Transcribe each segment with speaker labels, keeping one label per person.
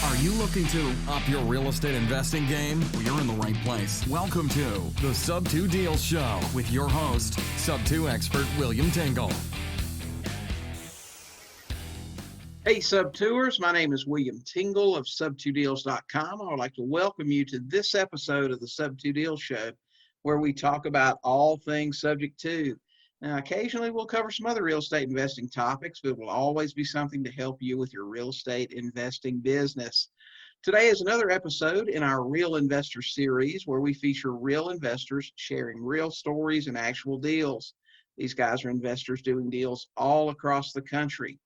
Speaker 1: Are you looking to up your real estate investing game? Well, you're in the right place. Welcome to the Sub 2 Deals Show with your host, Sub 2 expert William Tingle.
Speaker 2: Hey, Sub-Tours. My name is William Tingle of sub2deals.com. I would like to welcome you to this episode of the Sub 2 Deals Show, where we talk about all things subject to. Now, occasionally we'll cover some other real estate investing topics, but it will always be something to help you with your real estate investing business. Today is another episode in our Real Investor series where we feature real investors sharing real stories and actual deals. These guys are investors doing deals all across the country.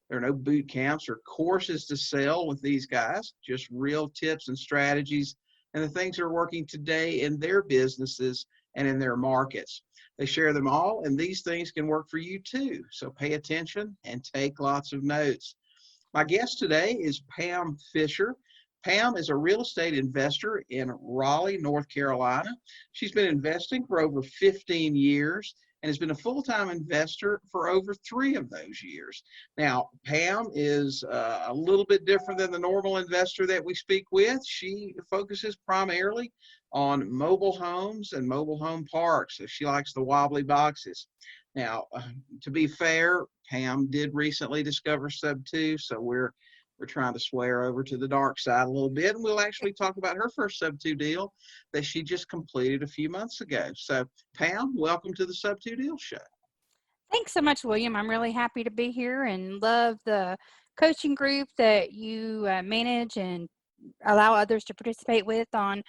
Speaker 2: There are no boot camps or courses to sell with these guys, just real tips and strategies and the things that are working today in their businesses and in their markets. They share them all, and these things can work for you too. So pay attention and take lots of notes. My guest today is Pam Fisher. Pam is a real estate investor in Raleigh, North Carolina. She's been investing for over 15 years and has been a full-time investor for over 3 of those years. Now, Pam is a little bit different than the normal investor that we speak with. She focuses primarily on mobile homes and mobile home parks. So she likes the wobbly boxes. Now, to be fair, Pam did recently discover Sub 2, so we're trying to swear over to the dark side a little bit, and we'll actually talk about her first Sub 2 deal that she just completed a few months ago. So, Pam, welcome to the Sub 2 Deal Show.
Speaker 3: Thanks so much, William. I'm really happy to be here and love the coaching group that you manage and allow others to participate with on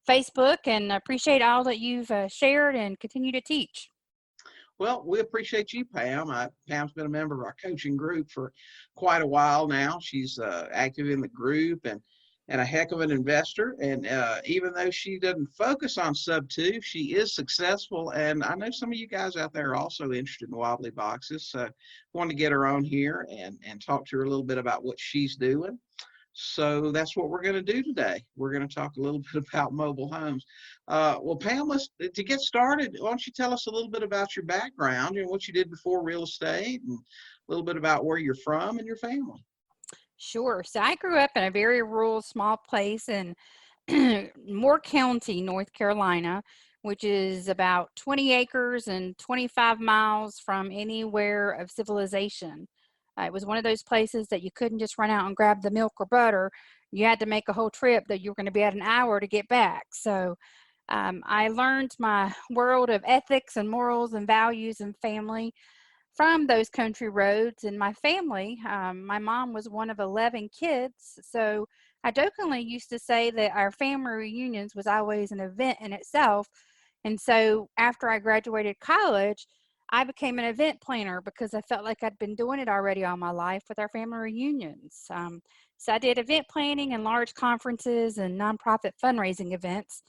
Speaker 3: Facebook, and appreciate all that you've shared and continue to teach.
Speaker 2: Well, we appreciate you, Pam. Pam's been a member of our coaching group for quite a while now. She's active in the group and a heck of an investor. And even though she doesn't focus on Sub 2, she is successful. And I know some of you guys out there are also interested in wobbly boxes. So I wanted to get her on here and talk to her a little bit about what she's doing. So that's what we're going to do today. We're going to talk a little bit about mobile homes. Well, Pam, to get started, why don't you tell us a little bit about your background and what you did before real estate and a little bit about where you're from and your family.
Speaker 3: Sure. So I grew up in a very rural, small place in Moore County, North Carolina, which is about 20 acres and 25 miles from anywhere of civilization. It was one of those places that you couldn't just run out and grab the milk or butter. You had to make a whole trip that you were going to be at an hour to get back. So I learned my world of ethics and morals and values and family from those country roads. And my family, my mom was one of 11 kids. So I jokingly used to say that our family reunions was always an event in itself. And so after I graduated college, I became an event planner because I felt like I'd been doing it already all my life with our family reunions. So I did event planning and large conferences and nonprofit fundraising events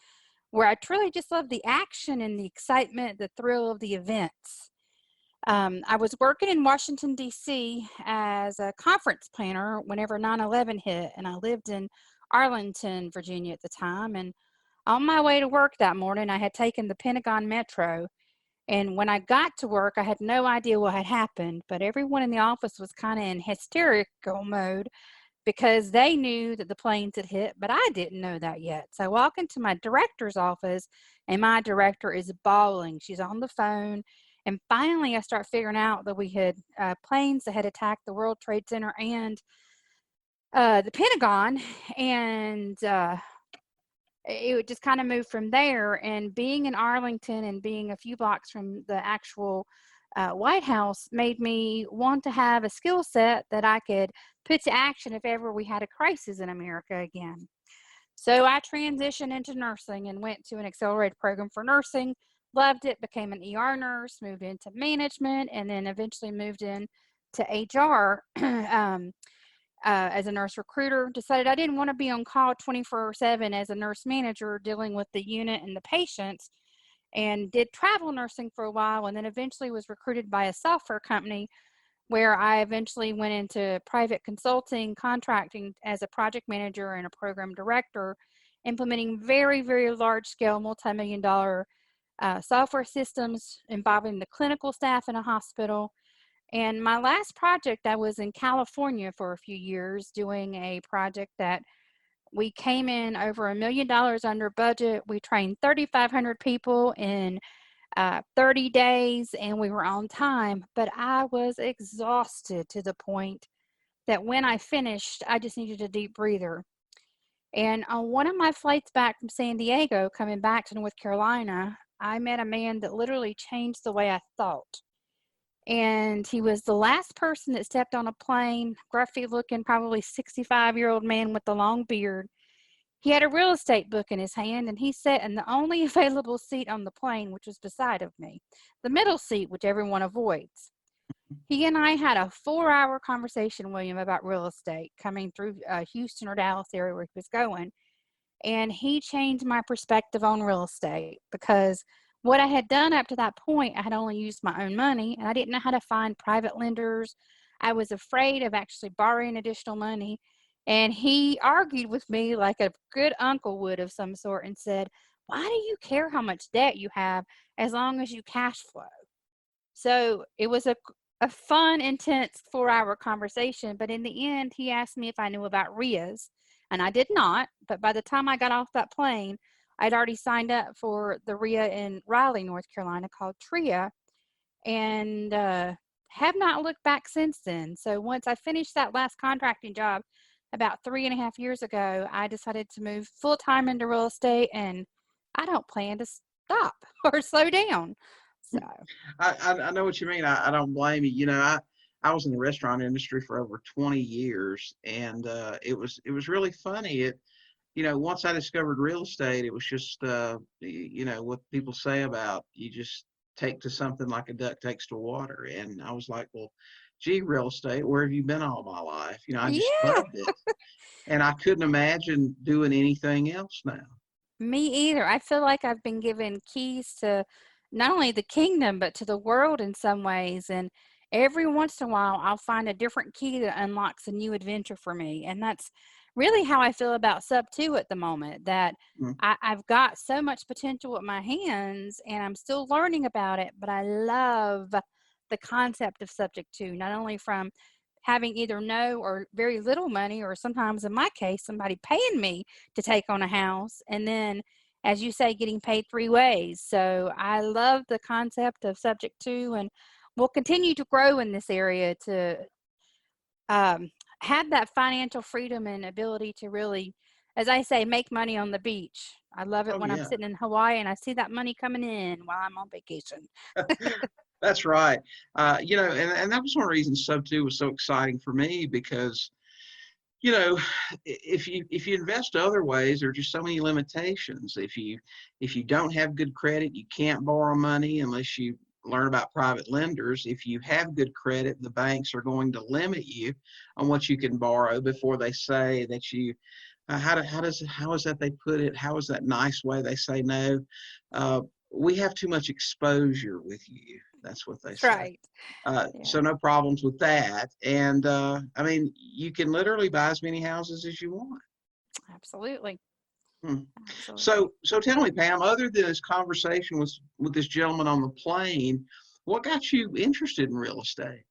Speaker 3: where I truly just loved the action and the excitement, the thrill of the events. I was working in Washington, D.C. as a conference planner whenever 9/11 hit, and I lived in Arlington, Virginia at the time. And on my way to work that morning, I had taken the Pentagon Metro. And when I got to work, I had no idea what had happened, but everyone in the office was kind of in hysterical mode because they knew that the planes had hit, but I didn't know that yet. So I walk into my director's office, and my director is bawling. She's on the phone. And finally, I start figuring out that we had planes that had attacked the World Trade Center and the Pentagon. And it would just kind of move from there. And being in Arlington and being a few blocks from the actual White House made me want to have a skill set that I could put to action if ever we had a crisis in America again. So I transitioned into nursing and went to an accelerated program for nursing, loved it, became an ER nurse, moved into management, and then eventually moved into HR as a nurse recruiter. Decided I didn't want to be on call 24/7 as a nurse manager dealing with the unit and the patients, and did travel nursing for a while, and then eventually was recruited by a software company where I eventually went into private consulting, contracting as a project manager and a program director, implementing very, very large scale, multi-million-dollar software systems involving the clinical staff in a hospital And my last project, I was in California for a few years doing a project that we came in over $1 million under budget. We trained 3,500 people in 30 days, and we were on time. But I was exhausted to the point that when I finished, I just needed a deep breather. And on one of my flights back from San Diego, coming back to North Carolina, I met a man that literally changed the way I thought. And he was the last person that stepped on a plane, gruffy looking, probably 65-year-old man with a long beard. He had a real estate book in his hand, and he sat in the only available seat on the plane, which was beside of me, the middle seat, which everyone avoids. He and I had a 4-hour conversation, William, about real estate coming through Houston or Dallas area where he was going. And he changed my perspective on real estate because what I had done up to that point, I had only used my own money and I didn't know how to find private lenders. I was afraid of actually borrowing additional money. And he argued with me like a good uncle would of some sort and said, "Why do you care how much debt you have as long as you cash flow?" So it was a fun, intense 4-hour conversation. But in the end, he asked me if I knew about RIAs, and I did not. But by the time I got off that plane, I'd already signed up for the RIA in Raleigh, North Carolina, called TRIA, and have not looked back since then. So once I finished that last contracting job about 3.5 years ago, I decided to move full time into real estate, and I don't plan to stop or slow down. So
Speaker 2: I know what you mean. I don't blame you. You know, I was in the restaurant industry for over 20 years, and it was really funny. Once I discovered real estate, it was just what people say about you just take to something like a duck takes to water. And I was like, well, gee, real estate, where have you been all my life? I just
Speaker 3: yeah,
Speaker 2: loved it, and I couldn't imagine doing anything else now.
Speaker 3: me either. I feel like I've been given keys to not only the kingdom, but to the world in some ways. And every once in a while, I'll find a different key that unlocks a new adventure for me. And that's really how I feel about Sub 2 at the moment, that
Speaker 2: Mm.
Speaker 3: I've got so much potential with my hands and I'm still learning about it. But I love the concept of Subject 2, not only from having either no or very little money, or sometimes in my case, somebody paying me to take on a house. And then, as you say, getting paid 3 ways. So I love the concept of Subject 2, and we'll continue to grow in this area to um, have that financial freedom and ability to really, as I say, make money on the beach. I love it
Speaker 2: Oh
Speaker 3: when I'm
Speaker 2: yeah.
Speaker 3: sitting in Hawaii and I see that money coming in while I'm on vacation.
Speaker 2: That's right. And that was one reason Sub 2 was so exciting for me because, you know, if you invest other ways, there are just so many limitations. If you don't have good credit, you can't borrow money unless you learn about private lenders. If you have good credit, the banks are going to limit you on what you can borrow before they say that you. How is that they put it? How is that nice way they say no? Uh, we have too much exposure with you. That's what they
Speaker 3: That's
Speaker 2: say.
Speaker 3: right. Yeah,
Speaker 2: So no problems with that. And I mean, you can literally buy as many houses as you want.
Speaker 3: absolutely.
Speaker 2: Hmm.
Speaker 3: Absolutely.
Speaker 2: So tell me, Pam, other than this conversation with this gentleman on the plane, what got you interested in real estate?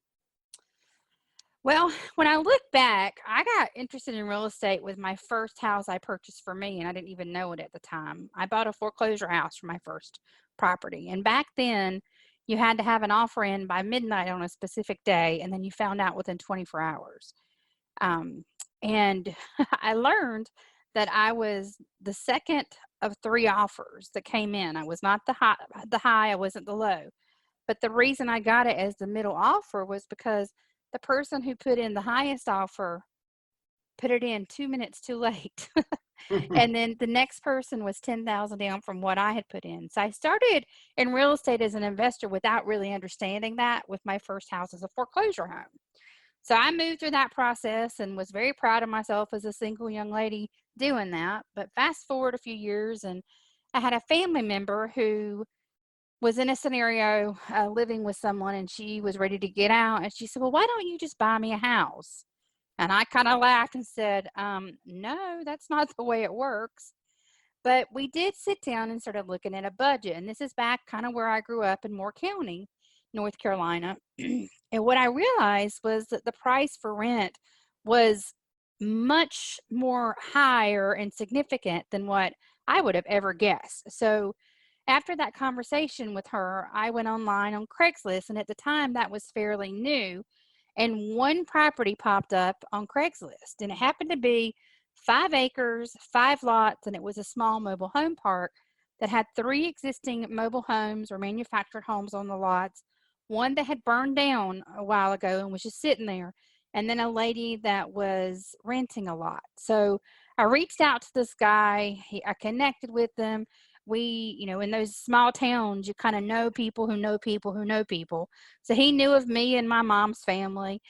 Speaker 3: Well, when I look back, I got interested in real estate with my first house I purchased for me, and I didn't even know it at the time. I bought a foreclosure house for my first property. And back then, you had to have an offer in by midnight on a specific day, and then you found out within 24 hours. Um, and I learned that I was the second of 3 offers that came in. I was not the high, I wasn't the low. But the reason I got it as the middle offer was because the person who put in the highest offer put it in 2 minutes too late. And then the next person was 10,000 down from what I had put in. So I started in real estate as an investor without really understanding that, with my first house as a foreclosure home. So I moved through that process and was very proud of myself as a single young lady doing that. But fast forward a few years, and I had a family member who was in a scenario living with someone, and she was ready to get out. And she said, "Well, why don't you just buy me a house?" And I kind of laughed and said, "No, that's not the way it works." But we did sit down and started looking at a budget. And this is back kind of where I grew up in Moore County. North Carolina. And what I realized was that the price for rent was much more higher and significant than what I would have ever guessed. So after that conversation with her, I went online on Craigslist, and at the time that was fairly new. And one property popped up on Craigslist, and it happened to be 5 acres, 5 lots, and it was a small mobile home park that had 3 existing mobile homes or manufactured homes on the lots, one that had burned down a while ago and was just sitting there, and then a lady that was renting a lot. So I reached out to this guy. I connected with him. We, in those small towns, you kind of know people who know people who know people. So he knew of me and my mom's family.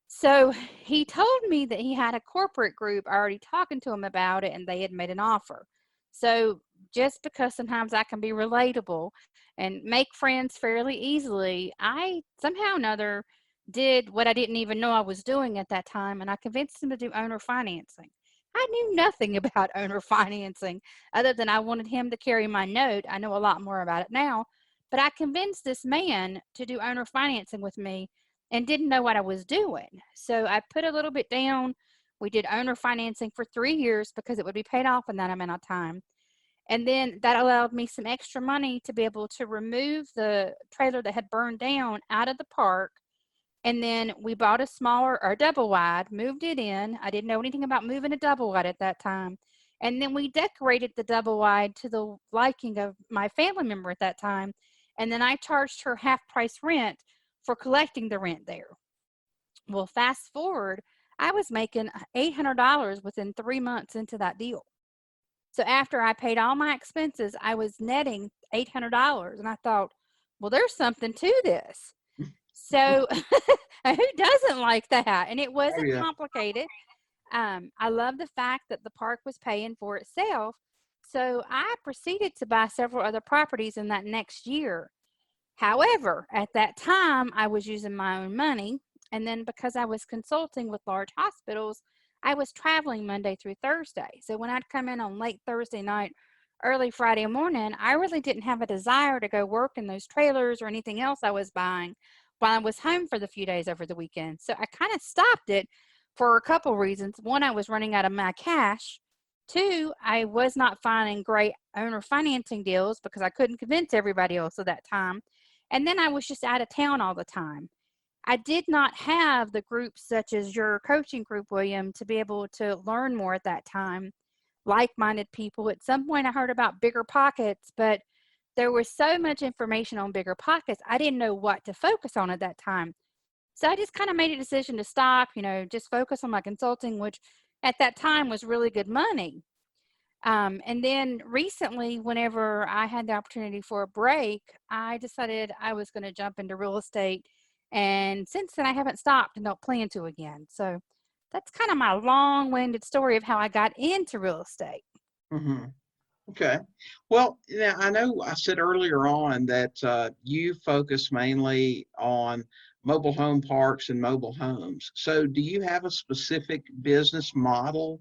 Speaker 3: So he told me that he had a corporate group already talking to him about it, and they had made an offer. So just because sometimes I can be relatable and make friends fairly easily, I somehow or another did what I didn't even know I was doing at that time, and I convinced him to do owner financing. I knew nothing about owner financing other than I wanted him to carry my note. I know a lot more about it now, but I convinced this man to do owner financing with me and didn't know what I was doing. So I put a little bit down. We did owner financing for 3 years because it would be paid off in that amount of time. And then that allowed me some extra money to be able to remove the trailer that had burned down out of the park. And then we bought a smaller or double wide, moved it in. I didn't know anything about moving a double wide at that time. And then we decorated the double wide to the liking of my family member at that time. And then I charged her half price rent for collecting the rent there. Well, fast forward, I was making $800 within 3 months into that deal. So after I paid all my expenses, I was netting $800. And I thought, well, there's something to this. So who doesn't like that? And it
Speaker 2: Oh,
Speaker 3: wasn't
Speaker 2: yeah.
Speaker 3: complicated. I love the fact that the park was paying for itself. So I proceeded to buy several other properties in that next year. However, at that time, I was using my own money. And then because I was consulting with large hospitals, I was traveling Monday through Thursday. So when I'd come in on late Thursday night, early Friday morning, I really didn't have a desire to go work in those trailers or anything else I was buying while I was home for the few days over the weekend. So I kind of stopped it for a couple reasons. One, I was running out of my cash. Two, I was not finding great owner financing deals because I couldn't convince everybody else at that time. And then I was just out of town all the time. I did not have the groups such as your coaching group, William, to be able to learn more at that time, like-minded people. At some point I heard about Bigger Pockets, but there was so much information on Bigger Pockets, I didn't know what to focus on at that time. So I just kind of made a decision to stop, just focus on my consulting, which at that time was really good money. And then recently, whenever I had the opportunity for a break, I decided I was going to jump into real estate. And since then, I haven't stopped and don't plan to again. So that's kind of my long-winded story of how I got into real estate.
Speaker 2: Mm-hmm. Okay. Well, now I know I said earlier on that you focus mainly on mobile home parks and mobile homes. So do you have a specific business model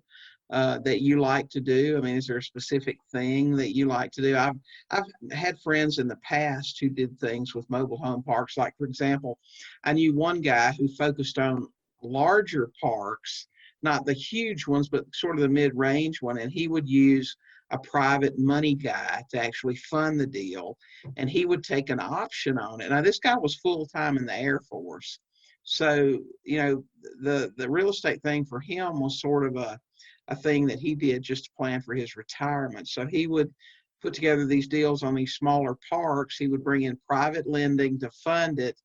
Speaker 2: that you like to do? I mean, is there a specific thing that you like to do? I've had friends in the past who did things with mobile home parks. Like, for example, I knew one guy who focused on larger parks, not the huge ones, but sort of the mid-range one, and he would use a private money guy to actually fund the deal, and he would take an option on it. Now, this guy was full-time in the Air Force, so the real estate thing for him was sort of a thing that he did just to plan for his retirement. So he would put together these deals on these smaller parks. He would bring in private lending to fund it.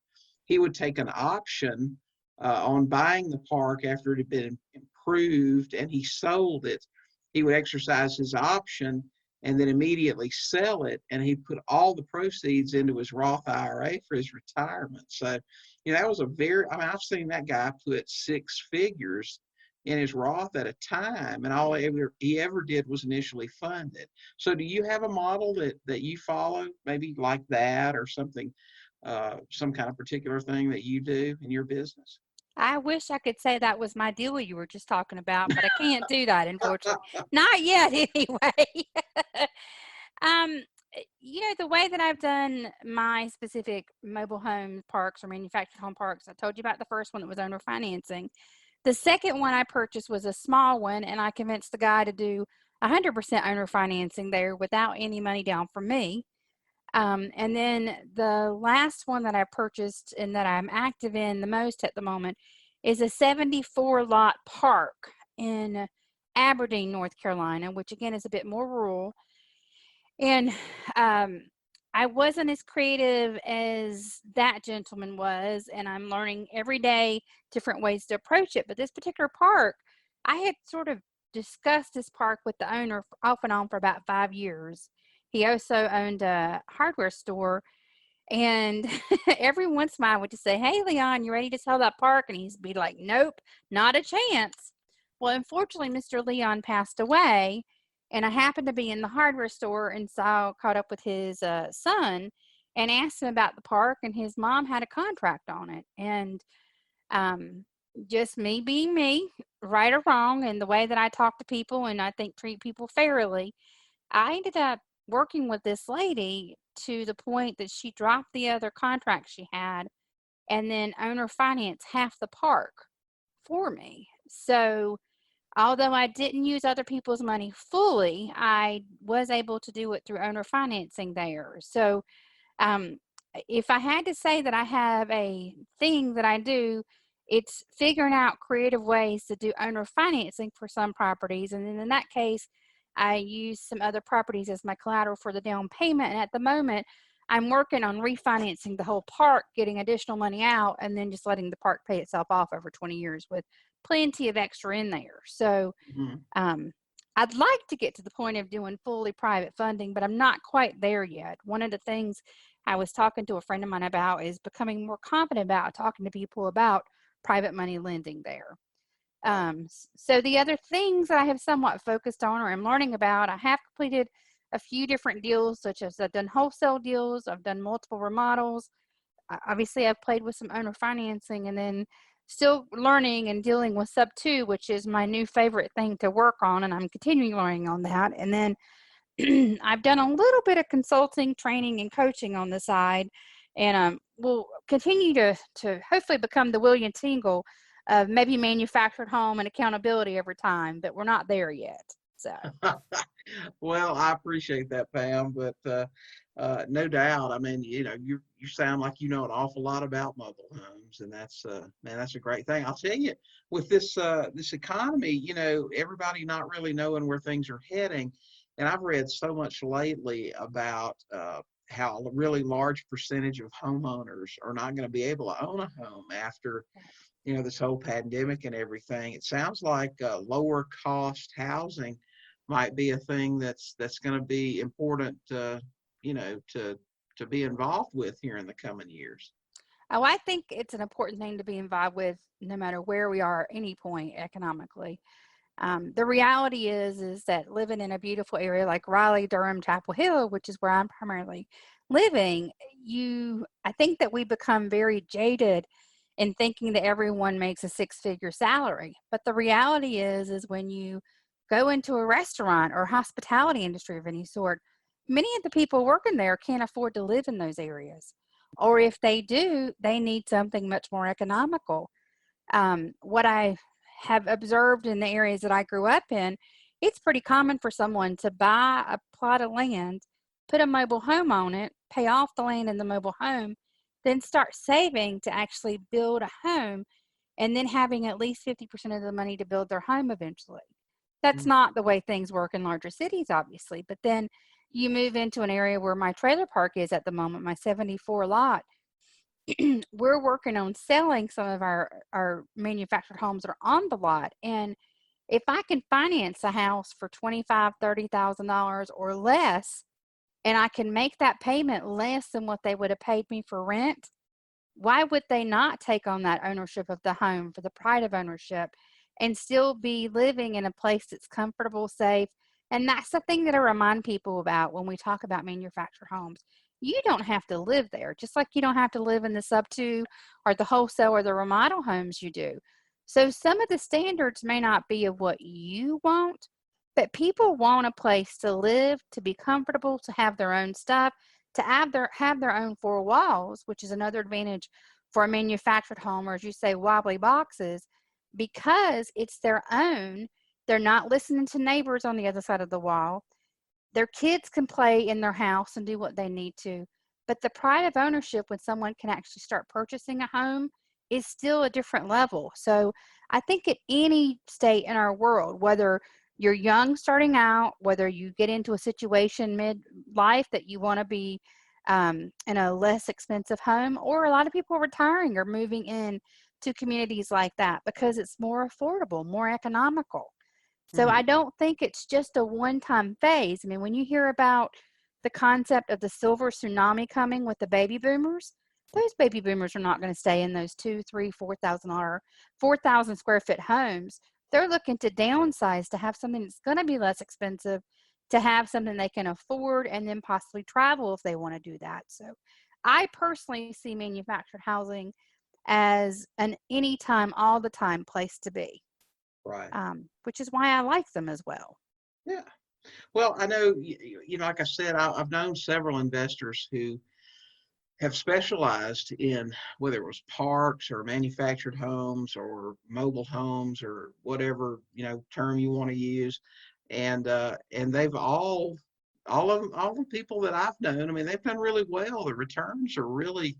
Speaker 2: He would take an option on buying the park after it had been improved, and he sold it. He would exercise his option and then immediately sell it, and he'd put all the proceeds into his Roth IRA for his retirement. So, that was I've seen that guy put six figures in his Roth at a time, and all he ever did was initially fund it. So do you have a model that you follow, maybe like that, or something, some kind of particular thing that you do in your business?
Speaker 3: I wish I could say that was my deal you were just talking about, but I can't do that, unfortunately. Not yet, anyway. um, The way that I've done my specific mobile home parks or manufactured home parks, I told you about the first one that was owner financing. The second one I purchased was a small one, and I convinced the guy to do 100% owner financing there without any money down from me. And then the last one that I purchased and that I'm active in the most at the moment is a 74 lot park in Aberdeen, North Carolina, which again is a bit more rural. And I wasn't as creative as that gentleman was, and I'm learning every day different ways to approach it. But this particular park, I had sort of discussed this park with the owner off and on for about 5 years. He also owned a hardware store, and every once in a while I would just say, "Hey, Leon, you ready to sell that park?" And he'd be like, "Nope, not a chance." Well, unfortunately, Mr. Leon passed away, and I happened to be in the hardware store and caught up with his son and asked him about the park, and his mom had a contract on it. And um, just me being me, right or wrong, and the way that I talk to people and I think treat people fairly, I ended up working with this lady to the point that she dropped the other contract she had and then owner finance half the park for me. So although I didn't use other people's money fully, I was able to do it through owner financing there. So um, if I had to say that I have a thing that I do, it's figuring out creative ways to do owner financing for some properties. And then in that case, I use some other properties as my collateral for the down payment. And at the moment, I'm working on refinancing the whole park, getting additional money out, and then just letting the park pay itself off over 20 years with plenty of extra in there. So
Speaker 2: Mhm.
Speaker 3: I'd like to get to the point of doing fully private funding, but I'm not quite there yet. One of the things I was talking to a friend of mine about is becoming more confident about talking to people about private money lending there.
Speaker 2: Right.
Speaker 3: So the other things that I have somewhat focused on or I'm learning about, I have completed a few different deals, such as I've done wholesale deals, I've done multiple remodels. Obviously, I've played with some owner financing, and then still learning and dealing with sub two, which is my new favorite thing to work on, and I'm continuing learning on that. And then I've done a little bit of consulting, training, and coaching on the side, and will continue to hopefully become the William Tingle of maybe manufactured home and accountability over time, but we're not there yet. So.
Speaker 2: Well, I appreciate that, Pam, but no doubt. I mean, you sound like you know an awful lot about mobile homes, and that's man, that's a great thing. I'll tell you, with this economy, everybody not really knowing where things are heading, and I've read so much lately about how a really large percentage of homeowners are not going to be able to own a home after this whole pandemic and everything. It sounds like lower cost housing might be a thing that's going to be important, to be involved with here in the coming years.
Speaker 3: Oh, I think it's an important thing to be involved with no matter where we are at any point economically. The reality is that living in a beautiful area like Raleigh, Durham, Chapel Hill, which is where I'm primarily living, I think that we become very jaded in thinking that everyone makes a six-figure salary. But the reality is when you go into a restaurant or hospitality industry of any sort, many of the people working there can't afford to live in those areas. Or if they do, they need something much more economical. What I have observed in the areas that I grew up in, it's pretty common for someone to buy a plot of land, put a mobile home on it, pay off the land and the mobile home, then start saving to actually build a home, and then having at least 50% of the money to build their home eventually. That's
Speaker 2: Mm.
Speaker 3: not the way things work in larger cities, obviously. But then you move into an area where my trailer park is at the moment, my 74 lot. We're working on selling some of our manufactured homes that are on the lot. And if I can finance a house for $25,000, $30,000 or less, and I can make that payment less than what they would have paid me for rent, why would they not take on that ownership of the home for the pride of ownership and still be living in a place that's comfortable, safe? And that's the thing that I remind people about when we talk about manufactured homes. You don't have to live there, just like you don't have to live in the sub two or the wholesale or the remodel homes you do. So some of the standards may not be of what you want, But people want a place to live, to be comfortable, to have their own stuff, to have their own four walls, which is another advantage for a manufactured home, or as you say, wobbly boxes, because it's their own. They're not listening to neighbors on the other side of the wall. Their kids can play in their house and do what they need to. But the pride of ownership when someone can actually start purchasing a home is still a different level. So I think at any state in our world, whether you're young starting out, whether you get into a situation mid-life that you want to be in a less expensive home, or a lot of people retiring or moving in to communities like that because it's more affordable, more economical. So I
Speaker 2: Mhm.
Speaker 3: don't think it's just a one-time phase. I mean, when you hear about the concept of the silver tsunami coming with the baby boomers, those baby boomers are not going to stay in those 2, 3, $4,000, 4,000 square foot homes. They're looking to downsize to have something that's going to be less expensive, to have something they can afford, and then possibly travel if they want to do that. So I personally see manufactured housing as an anytime, all the time place to be,
Speaker 2: Right.
Speaker 3: which is why I like them as well.
Speaker 2: Yeah. Well, I know, like I said, I've known several investors who have specialized in whether it was parks or manufactured homes or mobile homes or whatever, term you want to use. And they've all the people that I've known, I mean, they've done really well. The returns are really,
Speaker 3: They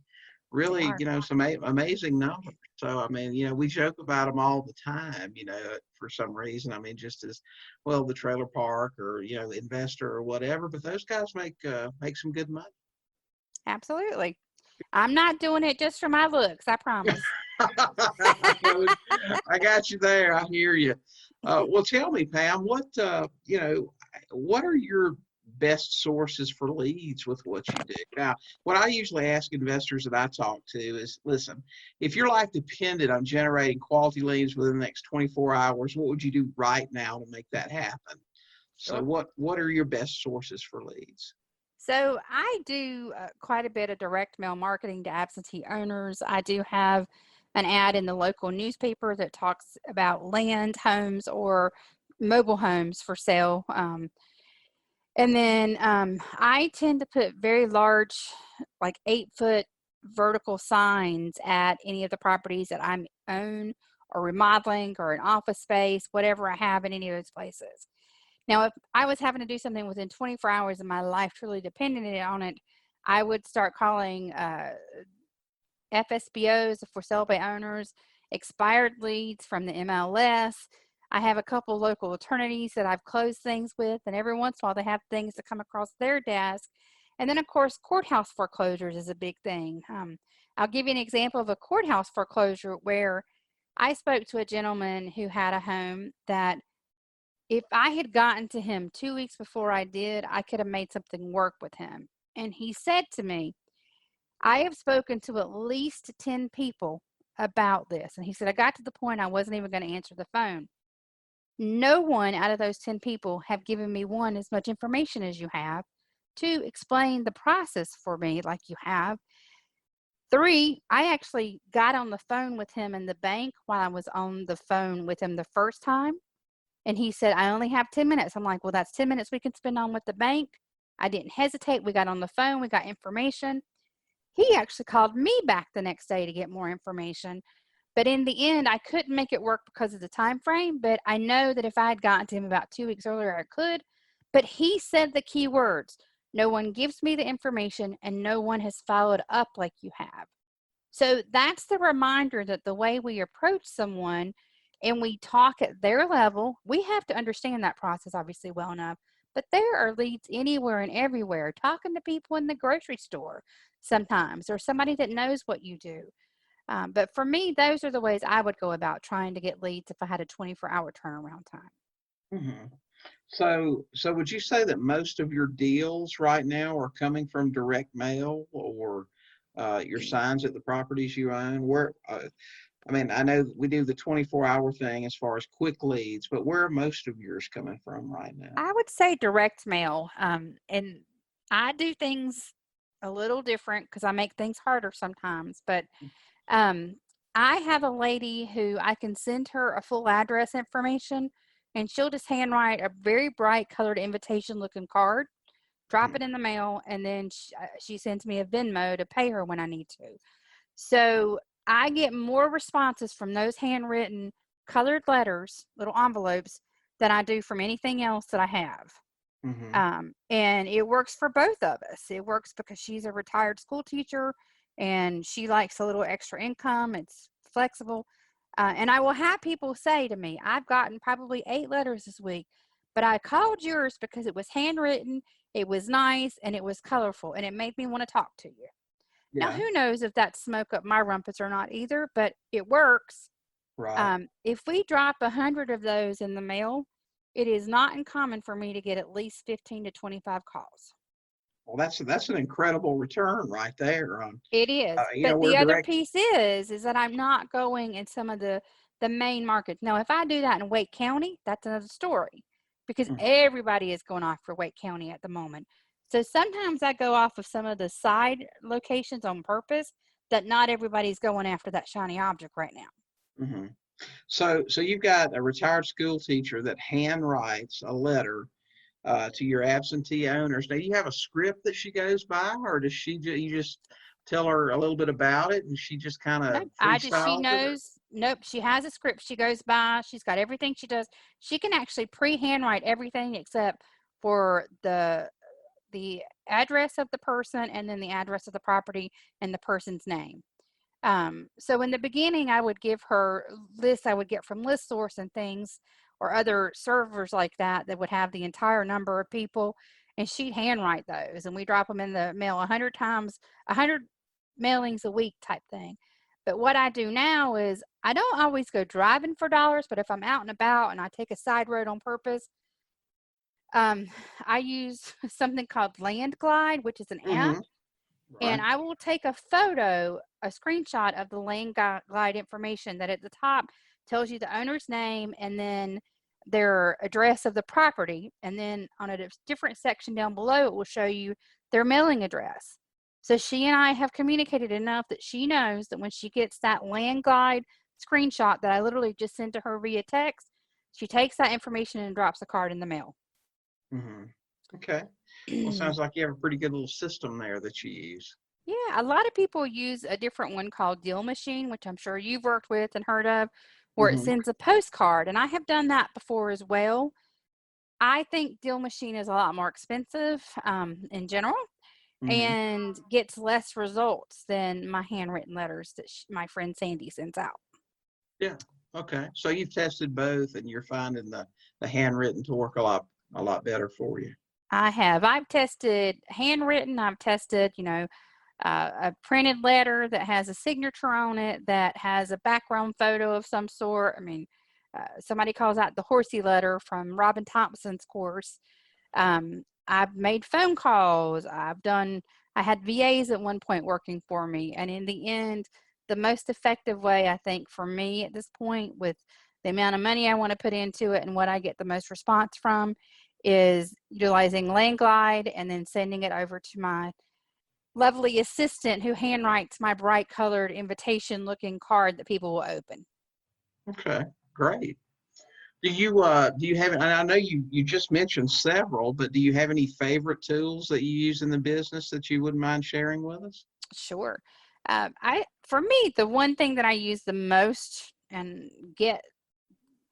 Speaker 2: really,
Speaker 3: are.
Speaker 2: some amazing numbers. So, I mean, we joke about them all the time, for some reason. I mean, just as well, the trailer park or, investor or whatever, but those guys make some good money.
Speaker 3: Absolutely. I'm not doing it just for my looks, I promise.
Speaker 2: I got you there. I hear you. Well, tell me, Pam, what are your best sources for leads with what you do? Now, what I usually ask investors that I talk to is, listen, if your life depended on generating quality leads within the next 24 hours, what would you do right now to make that happen? So
Speaker 3: Sure.
Speaker 2: what are your best sources for leads?
Speaker 3: So I do quite a bit of direct mail marketing to absentee owners. I do have an ad in the local newspaper that talks about land, homes, or mobile homes for sale. And then I tend to put very large, like 8-foot vertical signs at any of the properties that I own or remodeling or an office space, whatever I have in any of those places. Now, if I was having to do something within 24 hours of my life truly depended on it, I would start calling FSBOs, for sale by owners, expired leads from the MLS. I have a couple local attorneys that I've closed things with, and every once in a while they have things that come across their desk. And then, of course, courthouse foreclosures is a big thing. I'll give you an example of a courthouse foreclosure where I spoke to a gentleman who had a home that if I had gotten to him 2 weeks before I did, I could have made something work with him. And he said to me, I have spoken to at least 10 people about this. And he said, I got to the point I wasn't even going to answer the phone. No one out of those 10 people have given me, one, as much information as you have, two, explain the process for me like you have. Three, I actually got on the phone with him in the bank while I was on the phone with him the first time. And he said, I only have 10 minutes. I'm like, well, that's 10 minutes we can spend on with the bank. I didn't hesitate. We got on the phone. We got information. He actually called me back the next day to get more information. But in the end, I couldn't make it work because of the time frame. But I know that if I had gotten to him about 2 weeks earlier, I could. But he said the key words. No one gives me the information and no one has followed up like you have. So that's the reminder that the way we approach someone and we talk at their level, we have to understand that process obviously well enough. But there are leads anywhere and everywhere, talking to people in the grocery store sometimes, or somebody that knows what you do. But for me, those are the ways I would go about trying to get leads if I had a 24-hour turnaround time.
Speaker 2: Hmm. So would you say that most of your deals right now are coming from direct mail or your signs at the properties you own? I mean, I know we do the 24-hour thing as far as quick leads, but where are most of yours coming from right now?
Speaker 3: I would say direct mail. And I do things a little different because I make things harder sometimes. But um, I have a lady who I can send her a full address information and she'll just handwrite a very bright colored invitation looking card, drop it in the mail, and then she sends me a Venmo to pay her when I need to. So I get more responses from those handwritten colored letters, little envelopes, than I do from anything else that I have. And it works for both of us. It works because she's a retired school teacher and she likes a little extra income. It's flexible. And I will have people say to me, I've gotten probably 8 letters this week, but I called yours because it was handwritten, it was nice, and it was colorful, and it made me want to talk to you. Now, who knows if that's smoke up my rumpus or not either, but it works.
Speaker 2: Right.
Speaker 3: If we drop 100 of those in the mail, it is not uncommon for me to get at least 15 to 25 calls.
Speaker 2: Well, that's an incredible return right there.
Speaker 3: It is. But the other piece is that I'm not going in some of the main markets. Now, if I do that in Wake County, that's another story because everybody is going off for Wake County at the moment. So sometimes I go off of some of the side locations on purpose that not everybody's going after that shiny object right now.
Speaker 2: So you've got a retired school teacher that handwrites a letter to your absentee owners. Now, you have a script that she goes by, or does you just tell her a little bit about it and she just kind of
Speaker 3: she knows. Nope, she has a script she goes by. She's got everything she does. She can actually pre-handwrite everything except for the address of the person and then the address of the property and the person's name. So in the beginning, I would give her lists I would get from ListSource and things or other servers like that would have the entire number of people, and she'd handwrite those, and we drop them in the mail 100 times, 100 mailings a week type thing. But what I do now is I don't always go driving for dollars, but if I'm out and about and I take a side road on purpose, I use something called Landglide, which is an app. And I will take a photo, a screenshot of the Landglide information that at the top tells you the owner's name and then their address of the property. And then on a different section down below, it will show you their mailing address. So she and I have communicated enough that she knows that when she gets that Landglide screenshot that I literally just sent to her via text, she takes that information and drops a card in the mail.
Speaker 2: Okay. Well, sounds like you have a pretty good little system there that you use.
Speaker 3: Yeah, a lot of people use a different one called Deal Machine, which I'm sure you've worked with and heard of, where it sends a postcard. And I have done that before as well. I think Deal Machine is a lot more expensive in general and gets less results than my handwritten letters that my friend Sandy sends out.
Speaker 2: Yeah. Okay. So you've tested both and you're finding the handwritten to work a lot better for you.
Speaker 3: I have. I've tested handwritten. I've tested, a printed letter that has a signature on it, that has a background photo of some sort. I mean, somebody calls that the horsey letter from Robin Thompson's course. I've made phone calls. I had VAs at one point working for me. And in the end, the most effective way, I think, for me at this point, with the amount of money I want to put into it and what I get the most response from, is utilizing Landglide and then sending it over to my lovely assistant who handwrites my bright colored invitation looking card that people will open.
Speaker 2: Okay, great. Do you have, and I know you just mentioned several, but do you have any favorite tools that you use in the business that you wouldn't mind sharing with us?
Speaker 3: Sure. For me, the one thing that I use the most and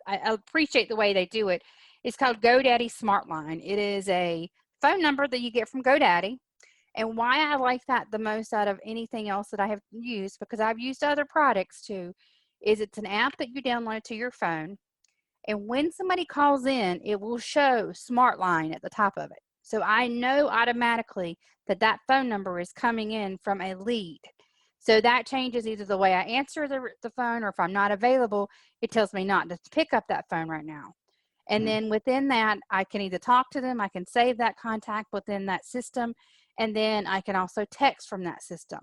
Speaker 3: I appreciate the way they do it, it's called GoDaddy SmartLine. It is a phone number that you get from GoDaddy. And why I like that the most out of anything else that I have used, because I've used other products too, is it's an app that you download to your phone. And when somebody calls in, it will show SmartLine at the top of it. So I know automatically that that phone number is coming in from a lead. So that changes either the way I answer the phone, or if I'm not available, it tells me not to pick up that phone right now. And then within that, I can either talk to them, I can save that contact within that system, and then I can also text from that system.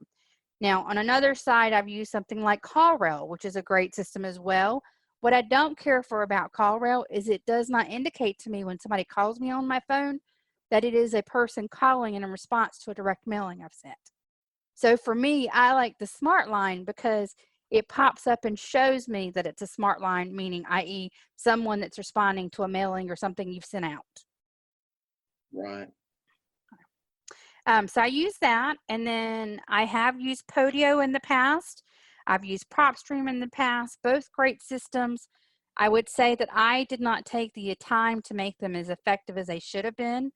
Speaker 3: Now, on another side, I've used something like CallRail, which is a great system as well. What I don't care for about CallRail is it does not indicate to me when somebody calls me on my phone that it is a person calling in response to a direct mailing I've sent. So for me, I like the SmartLine because it pops up and shows me that it's a smart line, meaning i.e. someone that's responding to a mailing or something you've sent out.
Speaker 2: Right.
Speaker 3: So I use that, and then I have used Podio in the past. I've used PropStream in the past, both great systems. I would say that I did not take the time to make them as effective as they should have been.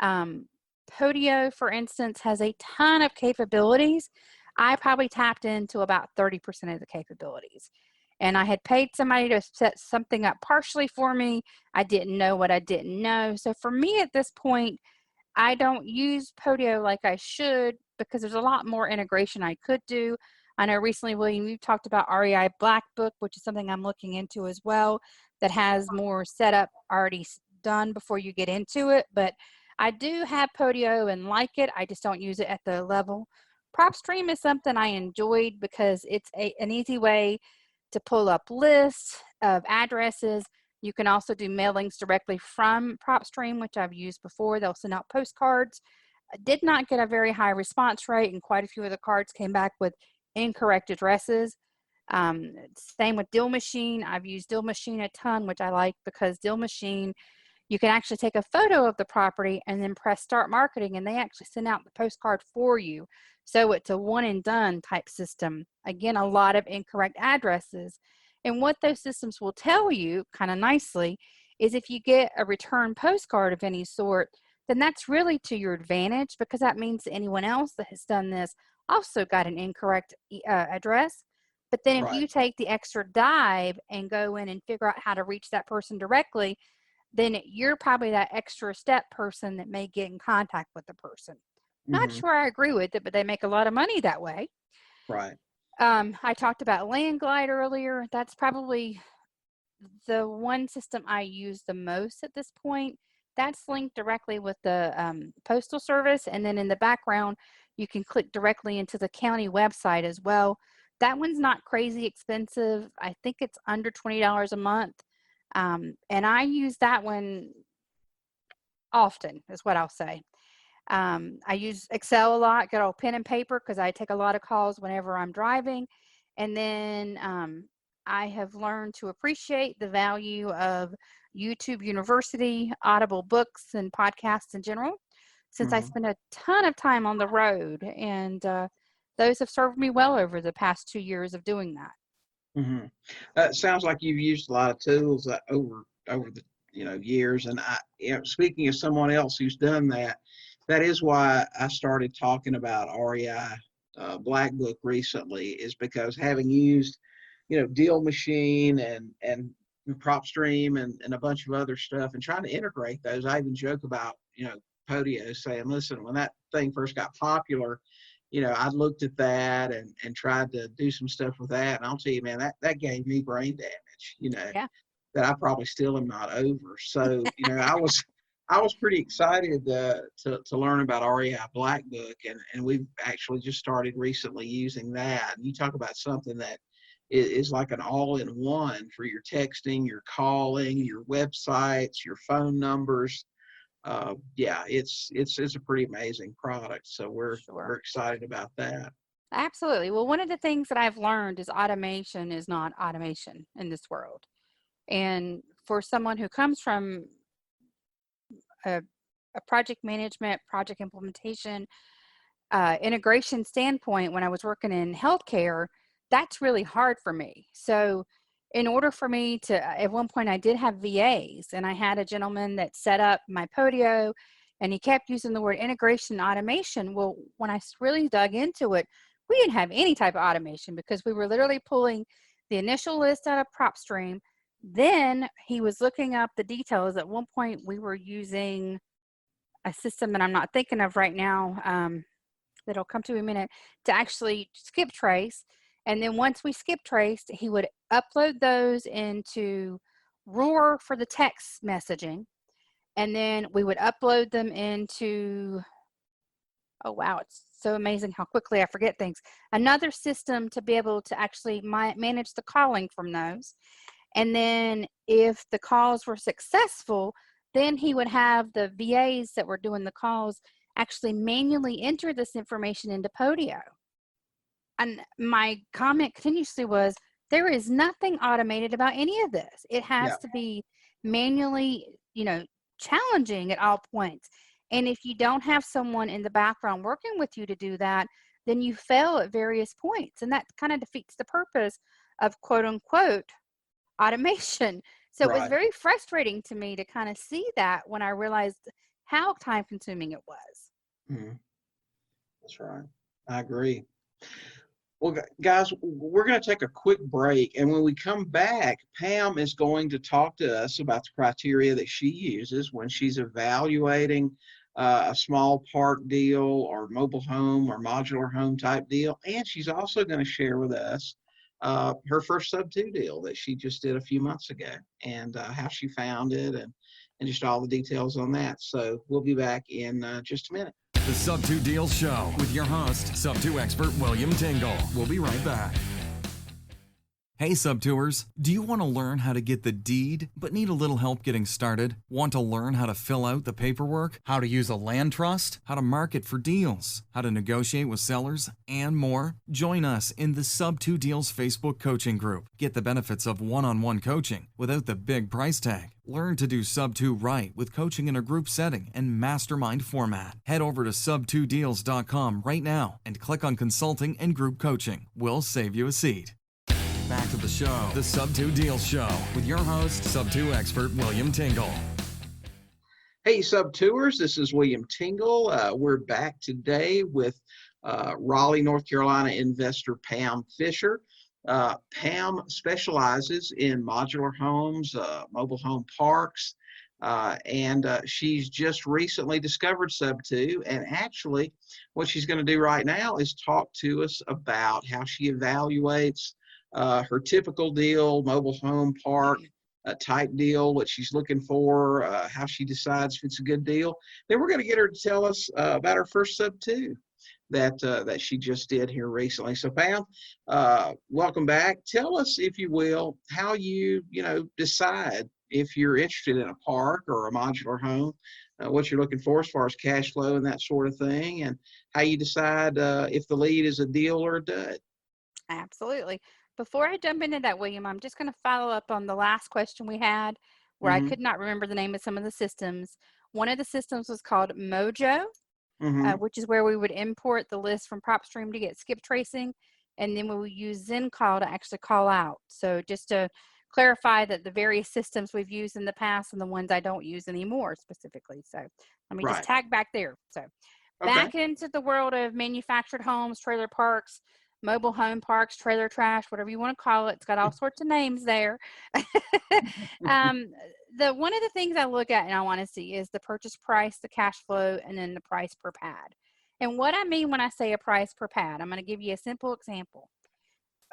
Speaker 3: Podio, for instance, has a ton of capabilities. I probably tapped into about 30% of the capabilities. And I had paid somebody to set something up partially for me. I didn't know what I didn't know. So for me at this point, I don't use Podio like I should because there's a lot more integration I could do. I know recently, William, you talked about REI Black Book, which is something I'm looking into as well, that has more setup already done before you get into it. But I do have Podio and like it. I just don't use it at the level. PropStream is something I enjoyed because it's an easy way to pull up lists of addresses. You can also do mailings directly from PropStream, which I've used before. They'll send out postcards. I did not get a very high response rate, and quite a few of the cards came back with incorrect addresses. Same with Deal Machine. I've used Deal Machine a ton, which I like because Deal Machine, you can actually take a photo of the property and then press start marketing, and they actually send out the postcard for you. So it's a one and done type system. Again, a lot of incorrect addresses. And what those systems will tell you kind of nicely is if you get a return postcard of any sort, then that's really to your advantage because that means that anyone else that has done this also got an incorrect address. But then if you take the extra dive and go in and figure out how to reach that person directly, then you're probably that extra step person that may get in contact with the person. Not sure I agree with it, but they make a lot of money that way.
Speaker 2: Right.
Speaker 3: I talked about Landglide earlier. That's probably the one system I use the most at this point. That's linked directly with the Postal Service. And then in the background, you can click directly into the county website as well. That one's not crazy expensive. I think it's under $20 a month. And I use that one often, is what I'll say. I use Excel a lot, good old pen and paper, because I take a lot of calls whenever I'm driving. And then I have learned to appreciate the value of YouTube University, Audible books, and podcasts in general, since I spend a ton of time on the road. And those have served me well over the past 2 years of doing that.
Speaker 2: It sounds like you've used a lot of tools over the years. And speaking of someone else who's done that, that is why I started talking about REI Black Book recently, is because having used, Deal Machine and PropStream and a bunch of other stuff and trying to integrate those. I even joke about, Podio, saying, listen, when that thing first got popular, I looked at that and tried to do some stuff with that. And I'll tell you, man, that gave me brain damage, that I probably still am not over. So, I was pretty excited to learn about REI Black Book, and we've actually just started recently using that. And you talk about something that is like an all-in-one for your texting, your calling, your websites, your phone numbers. It's a pretty amazing product. So we're excited about that.
Speaker 3: Absolutely. Well, one of the things that I've learned is automation is not automation in this world. And for someone who comes from a project management, project implementation, integration standpoint, when I was working in healthcare, that's really hard for me. So in order for me to, at one point I did have VAs, and I had a gentleman that set up my Podio, and he kept using the word integration and automation. Well, when I really dug into it, we didn't have any type of automation because we were literally pulling the initial list out of PropStream. Then he was looking up the details. At one point we were using a system that I'm not thinking of right now, that'll come to in a minute, to actually skip trace. And then once we skip traced, he would upload those into Roar for the text messaging. And then we would upload them into, oh wow, it's so amazing how quickly I forget things, another system to be able to actually manage the calling from those. And then if the calls were successful, then he would have the VAs that were doing the calls actually manually enter this information into Podio. And my comment continuously was, there is nothing automated about any of this. It
Speaker 2: Yeah.
Speaker 3: has to be manually, challenging at all points. And if you don't have someone in the background working with you to do that, then you fail at various points. And that kind of defeats the purpose of quote unquote automation. So it was
Speaker 2: Right.
Speaker 3: very frustrating to me to kind of see that when I realized how time consuming it was.
Speaker 2: Mhm. That's right. I agree. Well, guys, we're going to take a quick break. And when we come back, Pam is going to talk to us about the criteria that she uses when she's evaluating a small park deal or mobile home or modular home type deal. And she's also going to share with us her first sub-2 deal that she just did a few months ago, and how she found it, and just all the details on that. So we'll be back in just a minute.
Speaker 1: The Sub-2 Deals Show with your host, Sub-2 expert William Tingle. We'll be right back. Hey Sub-2ers, do you want to learn how to get the deed but need a little help getting started? Want to learn how to fill out the paperwork, how to use a land trust, how to market for deals, how to negotiate with sellers, and more? Join us in the Sub-2 Deals Facebook coaching group. Get the benefits of one-on-one coaching without the big price tag. Learn to do Sub-2 right with coaching in a group setting and mastermind format. Head over to sub2deals.com right now and click on consulting and group coaching. We'll save you a seat. Back to the show, the Sub-2 Deals Show with your host, Sub-2 expert William Tingle.
Speaker 2: Hey, Sub-2ers, this is William Tingle. We're back today with Raleigh, North Carolina investor Pam Fisher. Pam specializes in modular homes, mobile home parks, and she's just recently discovered Sub-2. And actually, what she's going to do right now is talk to us about how she evaluates her typical deal, mobile home park type deal, what she's looking for, how she decides if it's a good deal. Then we're going to get her to tell us about her first Sub-2 that she just did here recently. So Pam, welcome back. Tell us, if you will, how you decide if you're interested in a park or a modular home, what you're looking for as far as cash flow and that sort of thing, and how you decide if the lead is a deal or a dud.
Speaker 3: Absolutely. Before I jump into that, William, I'm just going to follow up on the last question we had where I could not remember the name of some of the systems. One of the systems was called Mojo, which is where we would import the list from PropStream to get skip tracing, and then we would use ZenCall to actually call out. So just to clarify that the various systems we've used in the past and the ones I don't use anymore specifically. So let me just tag back there. So back into the world of manufactured homes, trailer parks, mobile home parks, trailer trash, whatever you want to call it. It's got all sorts of names there. One of the things I look at and I want to see is the purchase price, the cash flow, and then the price per pad. And what I mean when I say a price per pad, I'm going to give you a simple example.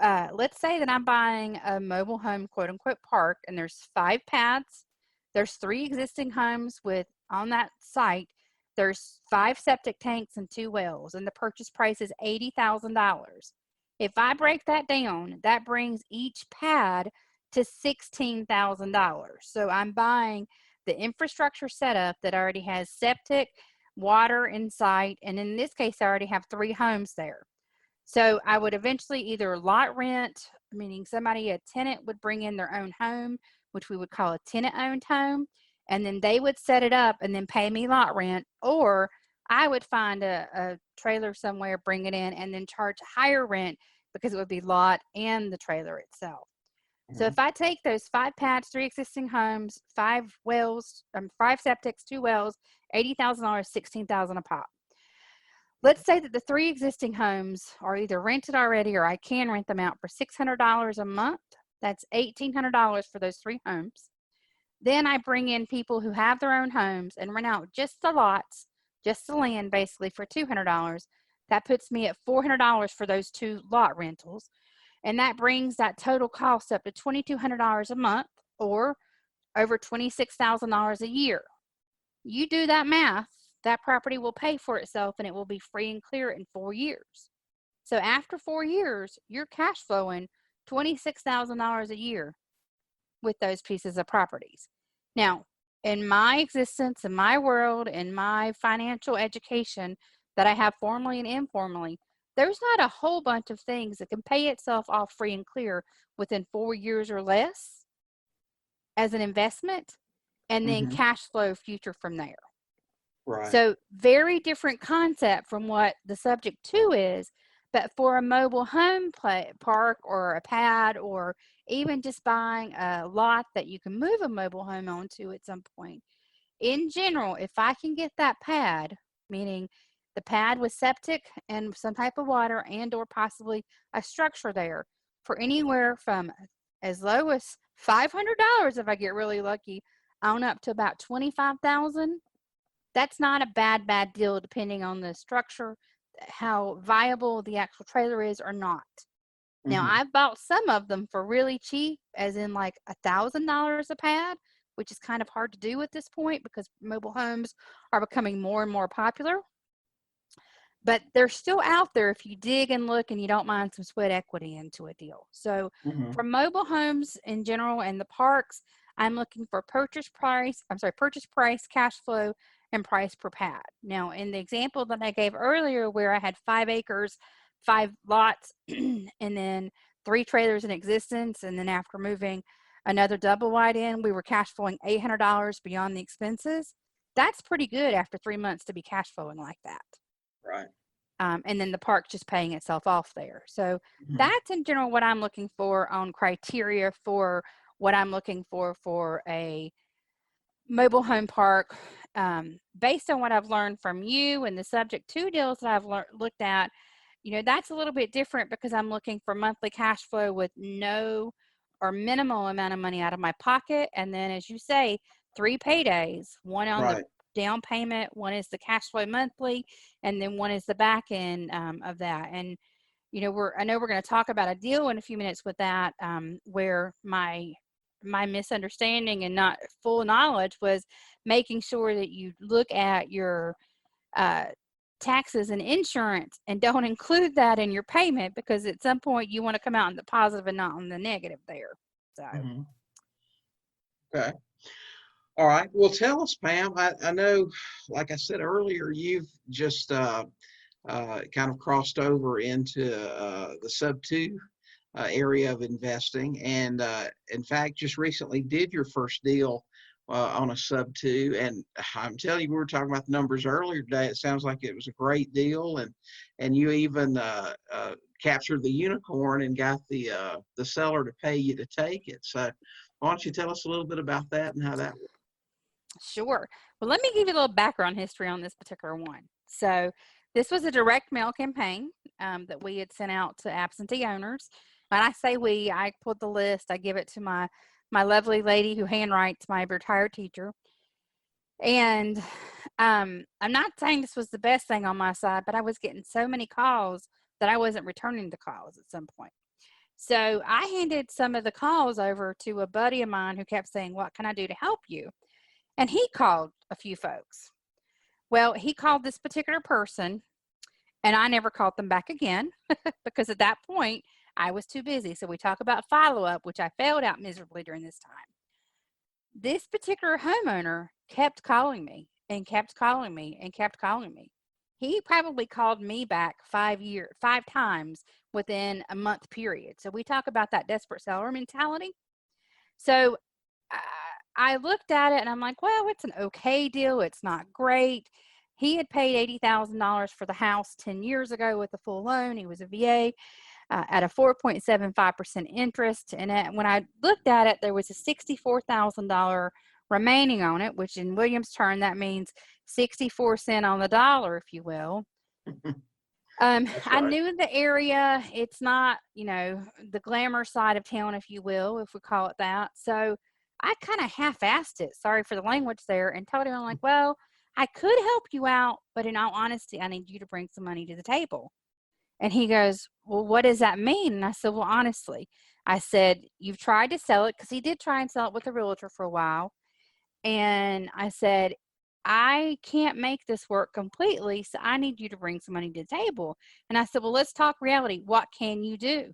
Speaker 3: Let's say that I'm buying a mobile home, quote unquote, park, and there's 5 pads. There's 3 existing homes on that site. There's 5 septic tanks and 2 wells, and the purchase price is $80,000. If I break that down, that brings each pad to $16,000. So I'm buying the infrastructure setup that already has septic, water in sight, and in this case, I already have 3 homes there. So I would eventually either lot rent, meaning a tenant would bring in their own home, which we would call a tenant-owned home, and then they would set it up and then pay me lot rent, or I would find a trailer somewhere, bring it in, and then charge higher rent because it would be lot and the trailer itself. So if I take those 5 pads, 3 existing homes, 5 wells, 5 septics, 2 wells, $80,000, $16,000 a pop. Let's say that the 3 existing homes are either rented already or I can rent them out for $600 a month. That's $1,800 for those 3 homes. Then I bring in people who have their own homes and rent out just the lots, just the land basically for $200. That puts me at $400 for those 2 lot rentals. And that brings that total cost up to $2,200 a month or over $26,000 a year. You do that math, that property will pay for itself and it will be free and clear in 4 years. So after 4 years, you're cash flowing $26,000 a year with those pieces of properties. Now, in my existence, in my world, in my financial education that I have formally and informally, there's not a whole bunch of things that can pay itself off free and clear within 4 years or less as an investment, and then
Speaker 2: Mm-hmm.
Speaker 3: cash flow future from there.
Speaker 2: Right.
Speaker 3: So very different concept from what the subject to is, but for a mobile home park or a pad, or even just buying a lot that you can move a mobile home onto at some point. In general, if I can get that pad, meaning the pad with septic and some type of water and or possibly a structure there, for anywhere from as low as $500 if I get really lucky on up to about $25,000, that's not a bad deal depending on the structure, how viable the actual trailer is or not. Now,
Speaker 2: Mm-hmm.
Speaker 3: I've bought some of them for really cheap, as in like $1,000 a pad, which is kind of hard to do at this point because mobile homes are becoming more and more popular. But they're still out there if you dig and look and you don't mind some sweat equity into a deal. So
Speaker 2: Mm-hmm.
Speaker 3: for mobile homes in general and the parks, I'm looking for purchase price, cash flow, and price per pad. Now, in the example that I gave earlier where I had 5 acres, 5 lots, and then 3 trailers in existence, and then after moving another double wide in, we were cash flowing $800 beyond the expenses. That's pretty good after 3 months to be cash flowing like that.
Speaker 2: Right.
Speaker 3: And then the park just paying itself off there. So
Speaker 2: Mm-hmm.
Speaker 3: that's in general what I'm looking for on criteria for what I'm looking for a mobile home park. Based on what I've learned from you and the subject to deals that I've looked at, that's a little bit different because I'm looking for monthly cash flow with no or minimal amount of money out of my pocket. And then, as you say, 3 paydays, one on the
Speaker 2: Right.
Speaker 3: down payment, one is the cash flow monthly, and then one is the back end of that. And I know we're going to talk about a deal in a few minutes with that, where my misunderstanding and not full knowledge was making sure that you look at your uh, taxes and insurance and don't include that in your payment, because at some point you want to come out in the positive and not on the negative there. So.
Speaker 2: Mm-hmm. Okay. All right. Well, tell us, Pam. I know, like I said earlier, you've just kind of crossed over into the sub two area of investing, and in fact, just recently did your first deal on a sub two. And I'm telling you, we were talking about the numbers earlier today. It sounds like it was a great deal, and you even captured the unicorn and got the seller to pay you to take it. So, why don't you tell us a little bit about that and how that works?
Speaker 3: Sure. Well, let me give you a little background history on this particular one. So, this was a direct mail campaign that we had sent out to absentee owners. When I say we, I pulled the list. I give it to my lovely lady who handwrites, my retired teacher. And I'm not saying this was the best thing on my side, but I was getting so many calls that I wasn't returning the calls at some point. So I handed some of the calls over to a buddy of mine who kept saying, "What can I do to help you?" And he called a few folks. Well, he called this particular person, and I never called them back again because at that point I was too busy. So we talk about follow-up, which I failed out miserably during this time. This particular homeowner kept calling me and kept calling me and kept calling me. He probably called me back 5 times within a month period. So we talk about that desperate seller mentality. So I looked at it and I'm like, well, it's an okay deal. It's not great. He had paid $80,000 for the house 10 years ago with a full loan. He was a VA at a 4.75% interest. And when I looked at it, there was a $64,000 remaining on it, which in Williams' term, that means 64 cents on the dollar, if you will.
Speaker 2: That's
Speaker 3: I
Speaker 2: right.
Speaker 3: knew the area. It's not, the glamour side of town, if you will, if we call it that. So I kind of half-assed it. Sorry for the language there, and told him, I'm like, well, I could help you out, but in all honesty, I need you to bring some money to the table. And he goes, well, what does that mean? And I said, well, honestly, I said, you've tried to sell it, because he did try and sell it with a realtor for a while. And I said, I can't make this work completely, so I need you to bring some money to the table. And I said, well, let's talk reality. What can you do?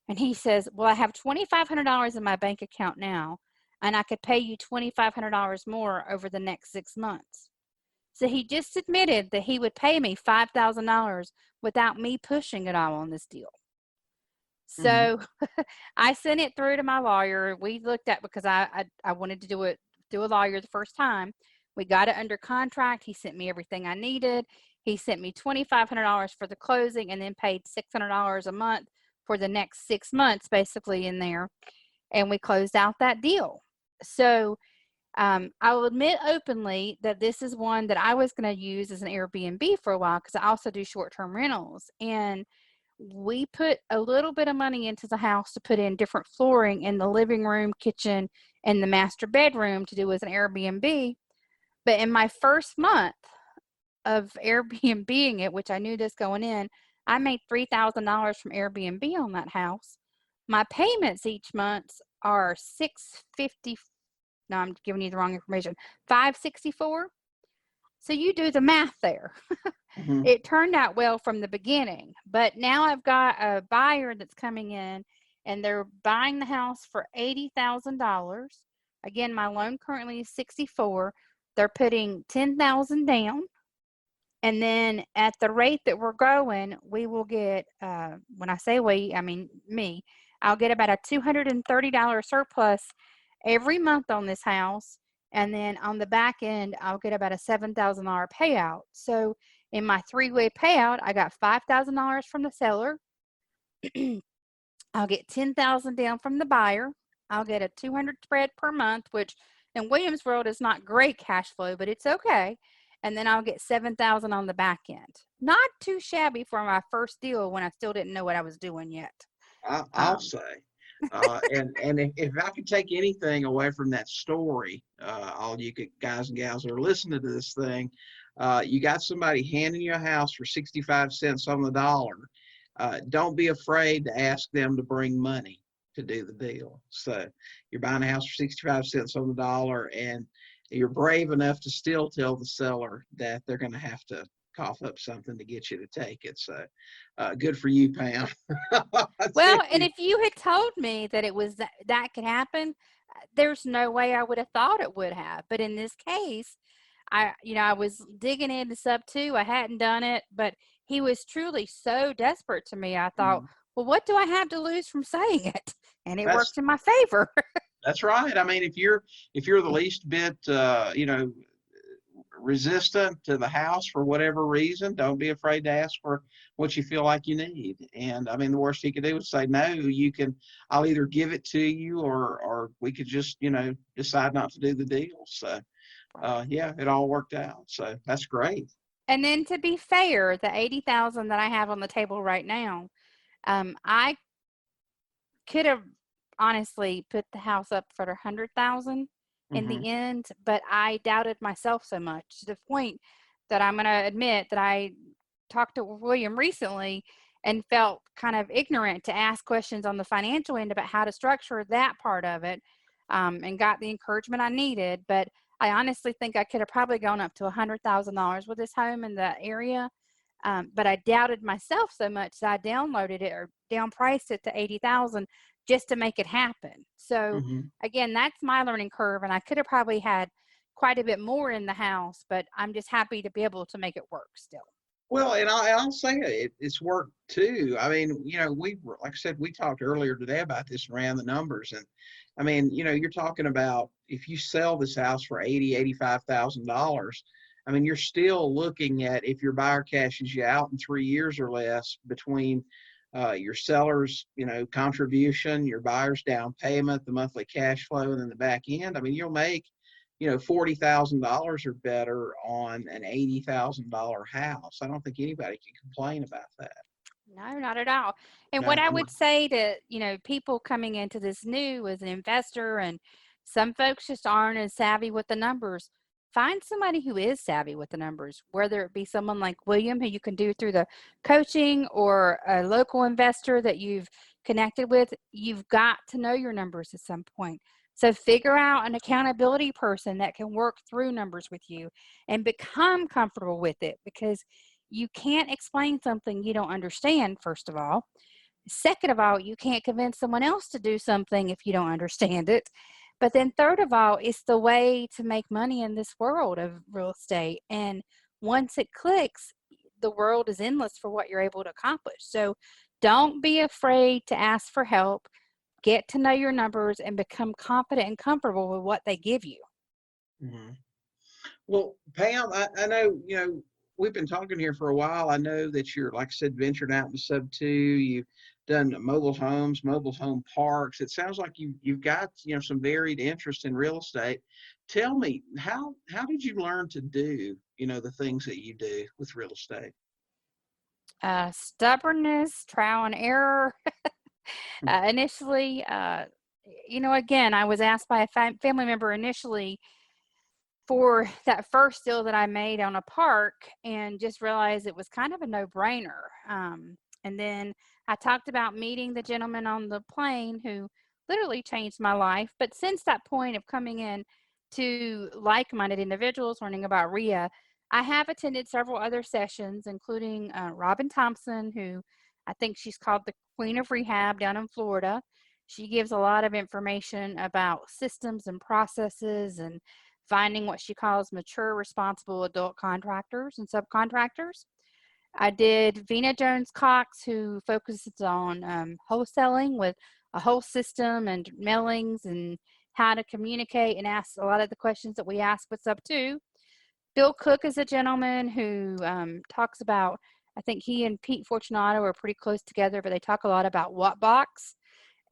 Speaker 3: And he says, well, I have $2,500 in my bank account now, and I could pay you $2,500 more over the next 6 months. So he just admitted that he would pay me $5,000 without me pushing it all on this deal.
Speaker 2: Mm-hmm.
Speaker 3: So I sent it through to my lawyer. We looked at, because I wanted to do it through a lawyer the first time. We got it under contract. He sent me everything I needed. He sent me $2,500 for the closing and then paid $600 a month for the next 6 months, basically, in there. And we closed out that deal. So I will admit openly that this is one that I was going to use as an Airbnb for a while, because I also do short-term rentals. And we put a little bit of money into the house to put in different flooring in the living room, kitchen, and the master bedroom to do as an Airbnb. But in my first month of Airbnb-ing it, which I knew this going in, I made $3,000 from Airbnb on that house. My payments each month are $650. No, I'm giving you the wrong information. $564. So you do the math there.
Speaker 2: Mm-hmm.
Speaker 3: It turned out well from the beginning, but now I've got a buyer that's coming in, and they're buying the house for $80,000. Again, my loan currently is $64,000. They're putting $10,000 down, and then at the rate that we're going, we will get. When I say we, I mean me. I'll get about a $230 surplus every month on this house, and then on the back end, I'll get about a $7,000 payout. So in my 3-way payout, I got $5,000 from the seller. I'll get $10,000 down from the buyer. I'll get a $200 spread per month, which in Williams World is not great cash flow, but it's okay. And then I'll get $7,000 on the back end. Not too shabby for my first deal when I still didn't know what I was doing yet.
Speaker 2: I'll say. And if I could take anything away from that story, all you guys and gals that are listening to this thing, you got somebody handing you a house for 65 cents on the dollar. Don't be afraid to ask them to bring money to do the deal. So you're buying a house for 65 cents on the dollar, and you're brave enough to still tell the seller that they're going to have to cough up something to get you to take it. So good for you, Pam.
Speaker 3: Well, and if you had told me that it was that could happen, there's no way I would have thought it would have. But in this case, I was digging into sub 2. I hadn't done it, but he was truly so desperate to me. I thought, well, what do I have to lose from saying it? And it worked in my favor.
Speaker 2: That's right. I mean, if you're the least bit, resistant to the house for whatever reason, don't be afraid to ask for what you feel like you need. And I mean, the worst he could do is say, no, I'll either give it to you, or we could just, decide not to do the deal. So yeah, it all worked out. So that's great.
Speaker 3: And then, to be fair, the $80,000 that I have on the table right now, I could have honestly put the house up for $100,000 in the end, but I doubted myself so much, to the point that I'm going to admit that I talked to William recently and felt kind of ignorant to ask questions on the financial end about how to structure that part of it, and got the encouragement I needed. But I honestly think I could have probably gone up to $100,000 with this home in the area. But I doubted myself so much that I downloaded it, or downpriced it to $80,000 just to make it happen. So again, that's my learning curve, and I could have probably had quite a bit more in the house, but I'm just happy to be able to make it work still.
Speaker 2: Well, and I'll say it's worked too. I mean, like I said, we talked earlier today about this and ran the numbers. And I mean, you're talking about, if you sell this house for $85,000, I mean, you're still looking at, if your buyer cashes you out in 3 years or less, between your seller's, contribution, your buyer's down payment, the monthly cash flow, and then the back end. I mean, you'll make, $40,000 or better on an $80,000 house. I don't think anybody can complain about that.
Speaker 3: No, not at all. And
Speaker 2: No,
Speaker 3: what I
Speaker 2: I'm
Speaker 3: would say to, people coming into this new as an investor, and some folks just aren't as savvy with the numbers, find somebody who is savvy with the numbers, whether it be someone like William, who you can do through the coaching, or a local investor that you've connected with. You've got to know your numbers at some point. So figure out an accountability person that can work through numbers with you and become comfortable with it, because you can't explain something you don't understand, first of all. Second of all, you can't convince someone else to do something if you don't understand it. But then third of all, it's the way to make money in this world of real estate. And once it clicks, the world is endless for what you're able to accomplish. So don't be afraid to ask for help. Get to know your numbers and become confident and comfortable with what they give you.
Speaker 2: Mhm. Well, Pam, I know, we've been talking here for a while. I know that you're, like I said, ventured out into sub two. You've done mobile homes, mobile home parks. It sounds like you've got, some varied interest in real estate. Tell me, how did you learn to do, the things that you do with real estate?
Speaker 3: Stubbornness, trial and error. Initially, again, I was asked by a family member initially for that first deal that I made on a park and just realized it was kind of a no-brainer. And then I talked about meeting the gentleman on the plane who literally changed my life. But since that point of coming in to like-minded individuals, learning about RIA, I have attended several other sessions, including Robin Thompson, who I think she's called the Queen of Rehab down in Florida. She gives a lot of information about systems and processes and finding what she calls mature, responsible adult contractors and subcontractors. I did Vina Jones Cox, who focuses on wholesaling with a whole system and mailings and how to communicate and ask a lot of the questions that we ask with Sub 2. Bill Cook is a gentleman who talks about, I think he and Pete Fortunato are pretty close together, but they talk a lot about what box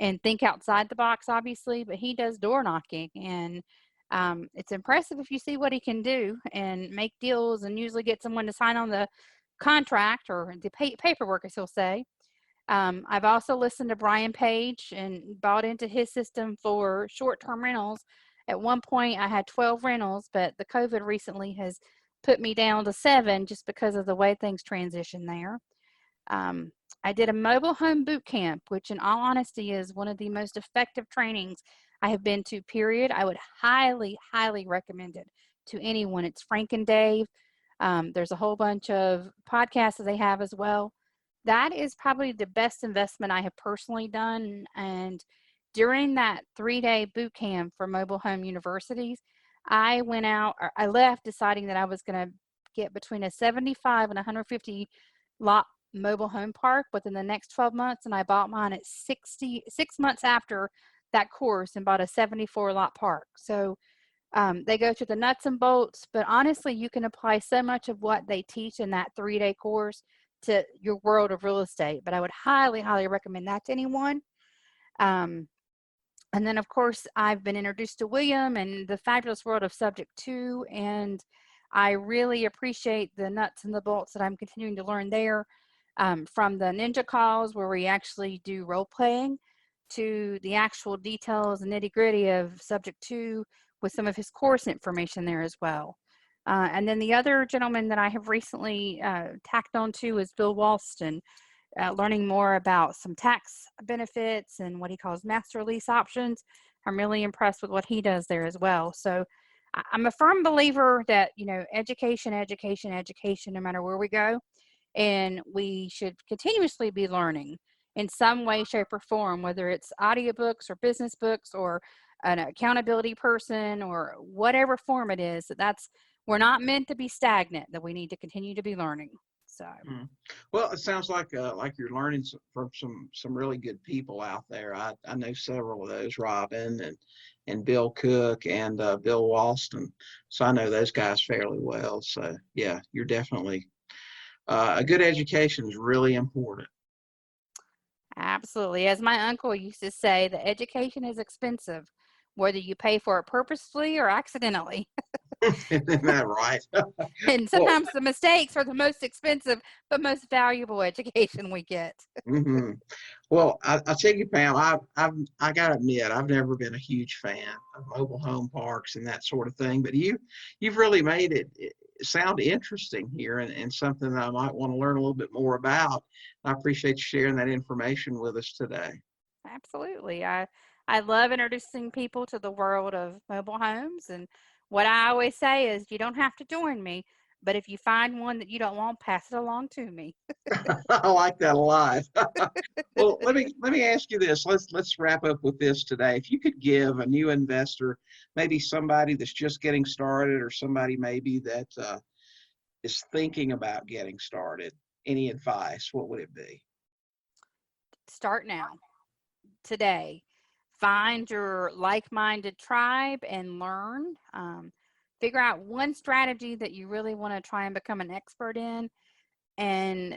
Speaker 3: and think outside the box, obviously, but he does door knocking. And it's impressive if you see what he can do and make deals and usually get someone to sign on the contract or the paperwork, as he'll say. I've also listened to Brian Page and bought into his system for short-term rentals. At one point, I had 12 rentals, but the COVID recently has put me down to 7 just because of the way things transition there. I did a mobile home boot camp, which in all honesty is one of the most effective trainings I have been to, period. I would highly, highly recommend it to anyone. It's Frank and Dave. There's a whole bunch of podcasts that they have as well. That is probably the best investment I have personally done. And during that 3-day boot camp for mobile home universities, I left deciding that I was going to get between a 75 and 150 lot mobile home park within the next 12 months. And I bought mine at 6 months after that course and bought a 74 lot park. So they go through the nuts and bolts, but honestly, you can apply so much of what they teach in that 3-day course to your world of real estate. But I would highly, highly recommend that to anyone. And then, of course, I've been introduced to William and the fabulous world of Subject 2, and I really appreciate the nuts and the bolts that I'm continuing to learn there, from the ninja calls where we actually do role playing to the actual details and nitty gritty of Subject 2 with some of his course information there as well. And then the other gentleman that I have recently tacked on to is Bill Walston, learning more about some tax benefits and what he calls master lease options. I'm really impressed with what he does there as well. So I'm a firm believer that, education, education, education, no matter where we go. And we should continuously be learning in some way, shape, or form, whether it's audiobooks or business books or an accountability person or whatever form it is. We're not meant to be stagnant, that we need to continue to be learning. So.
Speaker 2: Well, it sounds like you're learning from some really good people out there. I know several of those, Robin and Bill Cook and Bill Walston. So I know those guys fairly well. So yeah, you're definitely a good education is really important.
Speaker 3: Absolutely. As my uncle used to say, the education is expensive, whether you pay for it purposefully or accidentally.
Speaker 2: Isn't that right?
Speaker 3: And
Speaker 2: Well,
Speaker 3: sometimes the mistakes are the most expensive, but most valuable education we get.
Speaker 2: hmm Well, I tell you, Pam, I got to admit, I've never been a huge fan of mobile home parks and that sort of thing. But you've really made it sound interesting here and something that I might want to learn a little bit more about. I appreciate you sharing that information with us today.
Speaker 3: Absolutely. I love introducing people to the world of mobile homes. And what I always say is, you don't have to join me. But if you find one that you don't want, pass it along to me.
Speaker 2: I like that a lot. Well, let me ask you this. Let's wrap up with this today. If you could give a new investor, maybe somebody that's just getting started, or somebody maybe that is thinking about getting started, any advice, what would it be?
Speaker 3: Start now, today. Find your like-minded tribe and learn. Figure out one strategy that you really want to try and become an expert in, and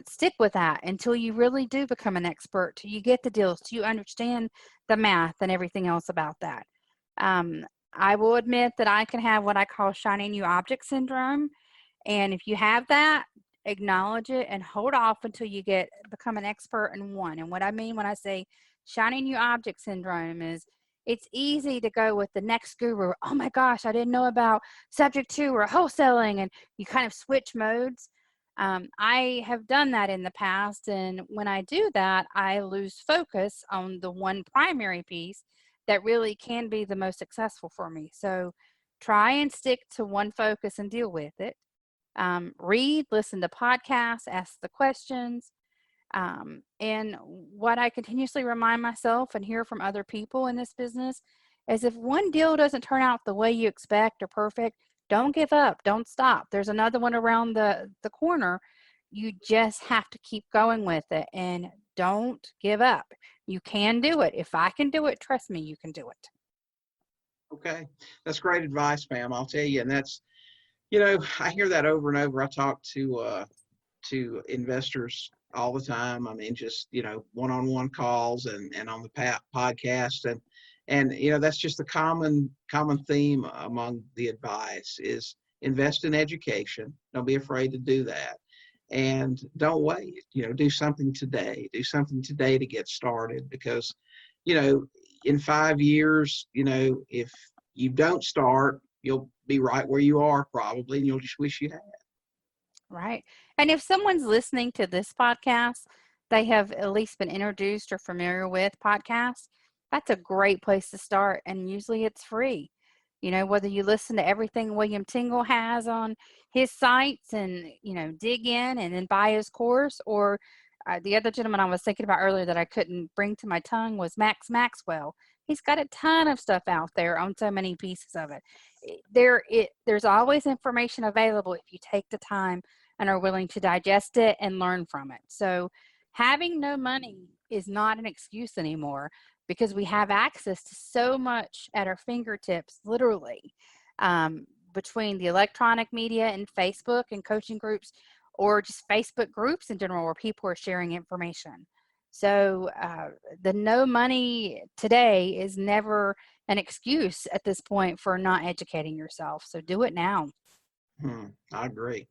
Speaker 3: stick with that until you really do become an expert, till you get the deals, till you understand the math and everything else about that. I will admit that I can have what I call shiny new object syndrome. And if you have that, acknowledge it and hold off until you become an expert in one. And what I mean when I say shiny new object syndrome is, it's easy to go with the next guru. Oh my gosh, I didn't know about subject to or wholesaling, and you kind of switch modes. I have done that in the past, and when I do that, I lose focus on the one primary piece that really can be the most successful for me. So try and stick to one focus and deal with it. Read, listen to podcasts, ask the questions. And what I continuously remind myself and hear from other people in this business is, if one deal doesn't turn out the way you expect or perfect, don't give up. Don't stop. There's another one around the corner. You just have to keep going with it, and don't give up. You can do it. If I can do it, trust me, you can do it.
Speaker 2: Okay, that's great advice, Pam. I'll tell you, and that's, I hear that over and over. I talk to investors all the time. I mean, just, one-on-one calls and on the podcast, and that's just the common theme among the advice is invest in education. Don't be afraid to do that, and don't wait. Do something today. Do something today to get started, because in 5 years, if you don't start, you'll be right where you are probably, and you'll just wish you had.
Speaker 3: Right. And if someone's listening to this podcast, they have at least been introduced or familiar with podcasts, that's a great place to start. And usually it's free. Whether you listen to everything William Tingle has on his sites and, dig in and then buy his course, or the other gentleman I was thinking about earlier that I couldn't bring to my tongue was Max Maxwell. He's got a ton of stuff out there on so many pieces of it. There's always information available if you take the time and are willing to digest it and learn from it. So having no money is not an excuse anymore, because we have access to so much at our fingertips, literally, between the electronic media and Facebook and coaching groups, or just Facebook groups in general where people are sharing information. So the no money today is never an excuse at this point for not educating yourself. So do it now.
Speaker 2: I agree.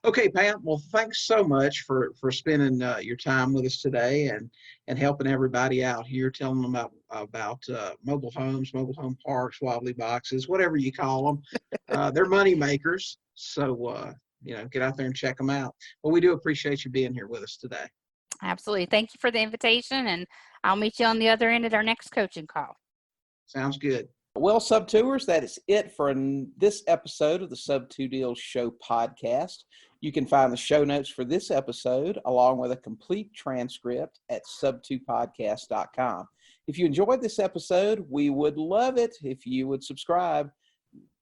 Speaker 2: Okay, Pam. Well, thanks so much for spending your time with us today and helping everybody out here, telling them about mobile homes, mobile home parks, wobbly boxes, whatever you call them. They're money makers. So, get out there and check them out. Well, we do appreciate you being here with us today.
Speaker 3: Absolutely. Thank you for the invitation, and I'll meet you on the other end at our next coaching call.
Speaker 2: Sounds good.
Speaker 4: Well, Sub-Tours, that is it for this episode of the Sub-2 Deals Show podcast. You can find the show notes for this episode along with a complete transcript at sub2podcast.com. If you enjoyed this episode, we would love it if you would subscribe.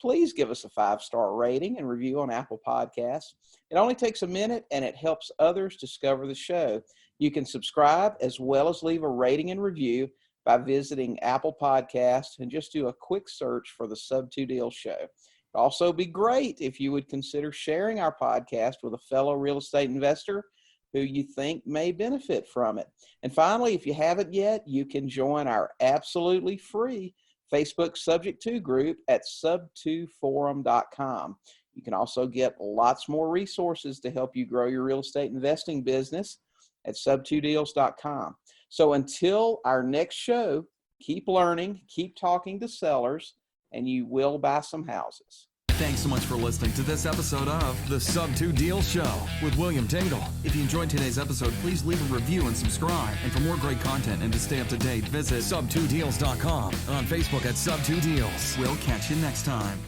Speaker 4: Please give us a 5-star rating and review on Apple Podcasts. It only takes a minute, and it helps others discover the show. You can subscribe as well as leave a rating and review by visiting Apple Podcasts and just do a quick search for the Sub-2 Deals Show. It'd also be great if you would consider sharing our podcast with a fellow real estate investor who you think may benefit from it. And finally, if you haven't yet, you can join our absolutely free Facebook Subject To group at sub2forum.com. You can also get lots more resources to help you grow your real estate investing business at sub2deals.com. So until our next show, keep learning, keep talking to sellers, and you will buy some houses.
Speaker 1: Thanks so much for listening to this episode of the Sub-2 Deals Show with William Tingle. If you enjoyed today's episode, please leave a review and subscribe. And for more great content and to stay up to date, visit sub2deals.com, on Facebook at Sub2 Deals. We'll catch you next time.